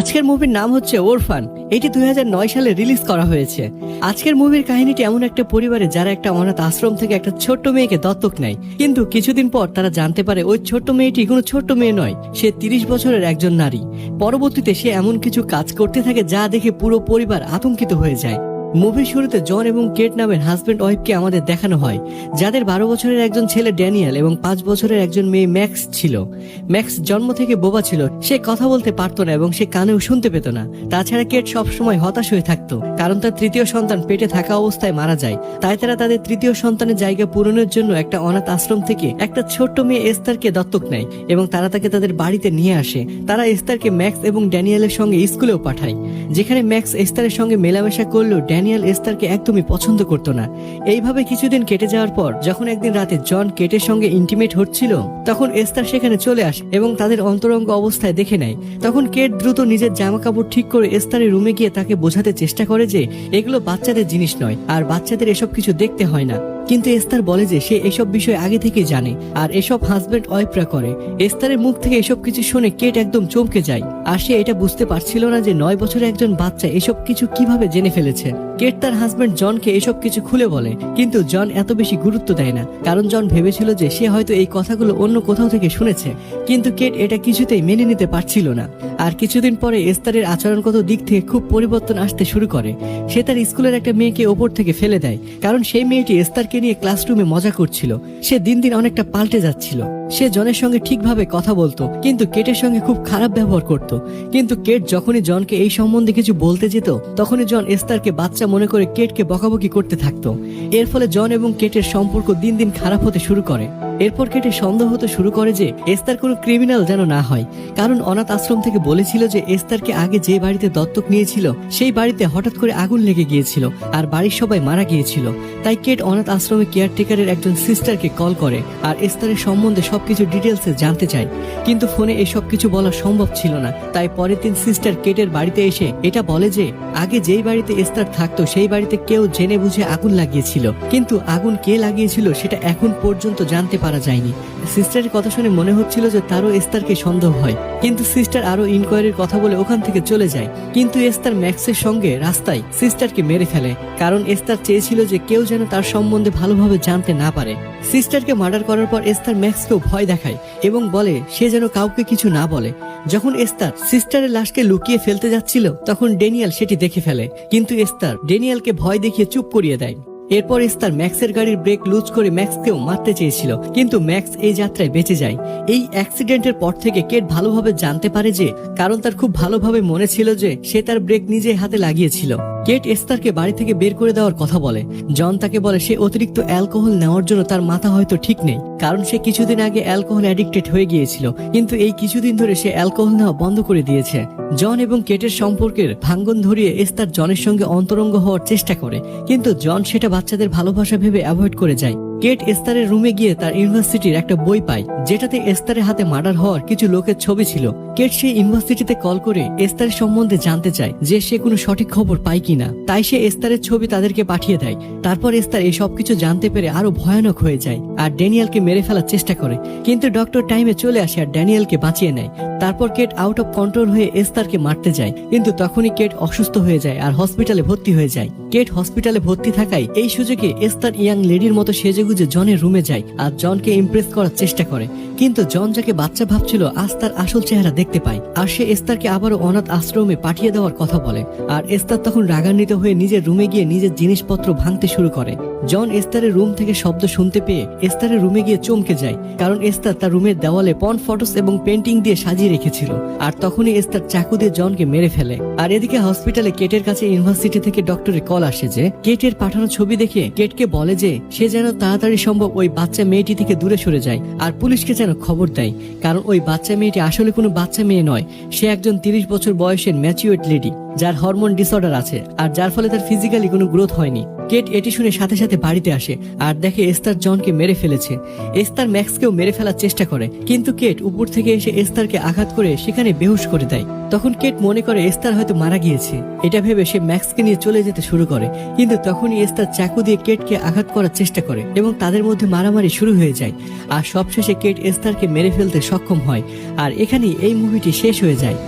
আজকের মুভির নাম হচ্ছে ওরফান। এটি 2009 সালে রিলিজ করা হয়েছে। আজকের মুভির কাহিনীটি এমন একটা পরিবারে যারা একটা অনাথ আশ্রম থেকে একটা ছোট্ট মেয়েকে দত্তক নেয়, কিন্তু কিছুদিন পর তারা জানতে পারে ওই ছোট্ট মেয়েটি কোনো ছোট্ট মেয়ে নয়, সে 30 বছরের একজন নারী। পরবর্তীতে সে এমন কিছু কাজ করতে থাকে যা দেখে পুরো পরিবার আতঙ্কিত হয়ে যায়। মুভির শুরুতে জন এবং কেট নামের হাজব্যান্ড ওয়াইফকে আমাদের দেখানো হয়, যাদের 12 বছরের একজন ছেলে ড্যানিয়েল এবং 5 বছরের একজন মেয়ে ম্যাক্স ছিল। ম্যাক্স জন্ম থেকে বোবা ছিল, সে কথা বলতে পারতো না এবং সে কানেও শুনতে পেত না। তাছাড়া কেট সবসময় হতাশ হয়ে থাকতো, কারণ তার তৃতীয় সন্তান পেটে থাকা অবস্থায় মারা যায়। তাই তারা তাদের তৃতীয় সন্তানের জায়গা পূরণের জন্য একটা অনাথ আশ্রম থেকে একটা ছোট্ট মেয়ে এস্তারকে দত্তক নেয় এবং তারা তাকে তাদের বাড়িতে নিয়ে আসে। তারা এস্তারকে ম্যাক্স এবং ড্যানিয়েলের সঙ্গে স্কুলেও পাঠায়, যেখানে ম্যাক্স এস্তারের সঙ্গে মেলামেশা করলেও ড্যানিয়েল এস্তারকে একদমই পছন্দ করতো না। এইভাবে কিছুদিন কেটে যাওয়ার পর যখন একদিন রাতে জন কেটের সঙ্গে ইন্টিমেট হচ্ছিল, তখন এস্তার সেখানে চলে আসে এবং তাদের অন্তরঙ্গ অবস্থায় দেখে নেয়। তখন কেট দ্রুত নিজের জামা কাপড় ঠিক করে এস্তারের রুমে গিয়ে তাকে বোঝাতে চেষ্টা করে যে এগুলো বাচ্চাদের জিনিস নয় আর বাচ্চাদের এসব কিছু দেখতে হয় না। কিন্তু এস্তার বলে যে সে এসব বিষয় আগে থেকেই জানে আর এসব হাজবেন্ড ওয়াইফরা করে। এস্তারের মুখ থেকে এসব কিছু শুনে কেট একদম চমকে যায়, আর সে এটা বুঝতে পারছিল না যে 9 বছরের একজন বাচ্চা এসব কিছু কিভাবে জেনে ফেলেছে। কেট তার হাজবেন্ড জনকে এসব কিছু খুলে বলে, কিন্তু জন এত বেশি গুরুত্ব দেয় না, কারণ জন ভেবেছিল যে সে হয়তো এই কথাগুলো অন্য কোথাও থেকে শুনেছে। কিন্তু কেট এটা কিছুতেই মেনে নিতে পারছিল না। আর কিছুদিন পরে এস্তারের আচরণগত দিক থেকে খুব পরিবর্তন আসতে শুরু করে। সে তার স্কুলের একটা মেয়েকে ওপর থেকে ফেলে দেয়, কারণ সেই মেয়েটি এস্তারকে নিয়ে ক্লাসরুমে মজা করছিল। সে দিন দিন অনেকটা পাল্টে যাচ্ছিল। সে জনের সঙ্গে ঠিকভাবে কথা বলতো, কিন্তু কেটের সঙ্গে খুব খারাপ ব্যবহার করত। কিন্তু কেট যখনই জনকে এই সম্বন্ধে কিছু বলতে যেত, তখনই জন এস্তারকে বাচ্চা মনে করে কেটকে বকাবকি করতে থাকতো। এর ফলে জন এবং কেটের সম্পর্ক দিন দিন খারাপ হতে শুরু করে। এরপর কেটে সন্দেহ হতে শুরু করে যে এস্তার কোনো ক্রিমিনাল যেন না হয়, কারণ অনাথ আশ্রম থেকে বলেছিল যে এস্তারকে আগে যে বাড়িতে দত্তক নিয়েছিল সেই বাড়িতে হঠাৎ করে আগুন লেগে গিয়েছিল আর বাড়ির সবাই মারা গিয়েছিল। তাই কেট অনাথ আশ্রমে কেয়ারটেকারের একজন সিস্টারকে কল করে আর এস্তারের সম্বন্ধে সবকিছু ডিটেলসে জানতে চায়, কিন্তু ফোনে এসব কিছু বলা সম্ভব ছিল না। তাই পরের দিন সিস্টার কেটের বাড়িতে এসে এটা বলে যে আগে যেই বাড়িতে এস্তার থাকতো সেই বাড়িতে কেউ জেনে বুঝে আগুন লাগিয়েছিল, কিন্তু আগুন কে লাগিয়েছিল সেটা এখন পর্যন্ত জানতে পারা যায়নি। সিস্টারের কথা শুনে মনে হচ্ছিল যে তারও এস্তারকে সন্দেহ হয়, কিন্তু সিস্টার আরো ইনকোয়ারির কথা বলে ওখান থেকে চলে যায়। কিন্তু এস্তার ম্যাক্সের সঙ্গে রাস্তায় সিস্টারকে মেরে ফেলে, কারণ এস্তার চেয়েছিল যে কেউ যেন তার সম্বন্ধে ভালোভাবে জানতে না পারে। সিস্টারকে মার্ডার করার পর এস্তার ম্যাক্সকেও ভয় দেখায় এবং বলে সে যেন কাউকে কিছু না বলে। যখন এস্তার সিস্টারের লাশকে লুকিয়ে ফেলতে যাচ্ছিল, তখন ড্যানিয়েল সেটি দেখে ফেলে, কিন্তু এস্তার ড্যানিয়েলকে ভয় দেখিয়ে চুপ করিয়ে দেয়। এরপর এস্তার ম্যাক্সের গাড়ির ব্রেক লুজ করে ম্যাক্সকেও মারতে চেয়েছিল, কিন্তু ম্যাক্স এই যাত্রায় বেঁচে যায়। এই অ্যাক্সিডেন্টের পর থেকে কেট ভালোভাবে জানতে পারে যে, কারণ তার খুব ভালোভাবে মনে ছিল যে সে তার ব্রেক নিজে হাতে লাগিয়েছিল। কেট এস্তারকে বাড়ি থেকে বের করে দেওয়ার কথা বলে। জন তাকে বলে সে অতিরিক্ত অ্যালকোহল নেওয়ার জন্য তার মাথা হয়তো ঠিক নেই, কারণ সে কিছুদিন আগে অ্যালকোহল অ্যাডিক্টেড হয়ে গিয়েছিল, কিন্তু এই কিছুদিন ধরে সে অ্যালকোহল নেওয়া বন্ধ করে দিয়েছে। জন এবং কেটের সম্পর্কের ভাঙ্গন ধরিয়ে এস্তার জনের সঙ্গে অন্তরঙ্গ হওয়ার চেষ্টা করে, কিন্তু জন সেটা বাচ্চাদের ভালোবাসা ভেবে অ্যাভয়েড করে যায়। কেট এস্তারের রুমে গিয়ে তার ইউনিভার্সিটির একটা বই পায়, যেটাতে এস্তারের হাতে মার্ডার হওয়ার কিছু লোকের ছবি ছিল। কেট সেই ইউনিভার্সিটিতে কল করে এস্তারের সম্বন্ধে জানতে চায় যে সে কোনো সঠিক খবর পায় কিনা। তাই সে এস্তারের ছবি তাদেরকে পাঠিয়ে দেয়। তারপর এস্তার এই সবকিছু জানতে পেরে আরো ভয়ানক হয়ে যায় আর ড্যানিয়েলকে মেরে ফেলার চেষ্টা করে, কিন্তু ডক্টর টাইমে চলে আসে আর ড্যানিয়েলকে বাঁচিয়ে নেয়। তারপর কেট আউট অফ কন্ট্রোল হয়ে এস্তারকে মারতে যায়, কিন্তু তখনই কেট অসুস্থ হয়ে যায় আর হসপিটালে ভর্তি হয়ে যায়। কেট হসপিটালে ভর্তি থাকায় এই সুযোগে এস্তার ইয়াং লেডির মতো সেজেগুজে জনের রুমে যায় আর জনকে ইমপ্রেস করার চেষ্টা করে, কিন্তু জন যাকে বাচ্চা ভাবছিল আজ তার আসল চেহারা দেখতে পায় আর সে এস্তারকে আবারও অনাথ আশ্রমে পাঠিয়ে দেওয়ার কথা বলে। আর এস্তার তখন রাগান্বিত হয়ে নিজের রুমে গিয়ে নিজের জিনিসপত্র ভাঙতে শুরু করে। জন এস্তারের রুম থেকে শব্দ শুনতে পেয়ে এস্তারের রুমে গিয়ে চমকে যায়, কারণ এস্তার তার রুমের দেওয়ালে পর্ন ফটোস এবং পেন্টিং দিয়ে সাজিয়ে রেখেছিল। আর তখনই এস্তার চাকু দিয়ে জনকে মেরে ফেলে। আর এদিকে হসপিটালে কেটের কাছে ইউনিভার্সিটি থেকে ডক্টরের কল আসে যে কেটের পাঠানো ছবি দেখে কেটকে বলে যে সে যেন তাড়াতাড়ি সম্ভব ওই বাচ্চা মেয়েটি থেকে দূরে সরে যায় আর পুলিশকে যেন খবর দেয়, কারণ ওই বাচ্চা মেয়েটি আসলে কোনো বাচ্চা মেয়ে নয়, সে একজন 30 বছর বয়সের ম্যাচিউরড লেডি যার হরমোন ডিসঅর্ডার আছে আর যার ফলে তার ফিজিক্যালি কোনো গ্রোথ হয়নি। কেট এটি শুনে সাথে সাথে বাড়িতে আসে আর দেখে এস্তার জনকে মেরে ফেলেছে। এস্তার ম্যাক্সকেও মেরে ফেলার চেষ্টা করে, কিন্তু কেট উপর থেকে এসে এস্তারকে আঘাত করে সেখানে বেহুশ করে দেয়। তখন কেট মনে করে এস্তার হয়তো মারা গিয়েছে, এটা ভেবে সে ম্যাক্সকে নিয়ে চলে যেতে শুরু করে, কিন্তু তখনই এস্তার চাকু দিয়ে কেটকে আঘাত করার চেষ্টা করে এবং তাদের মধ্যে মারামারি শুরু হয়ে যায়। আর সবশেষে কেট এস্তারকে মেরে ফেলতে সক্ষম হয়। আর এখানেই এই মুভিটি শেষ হয়ে যায়।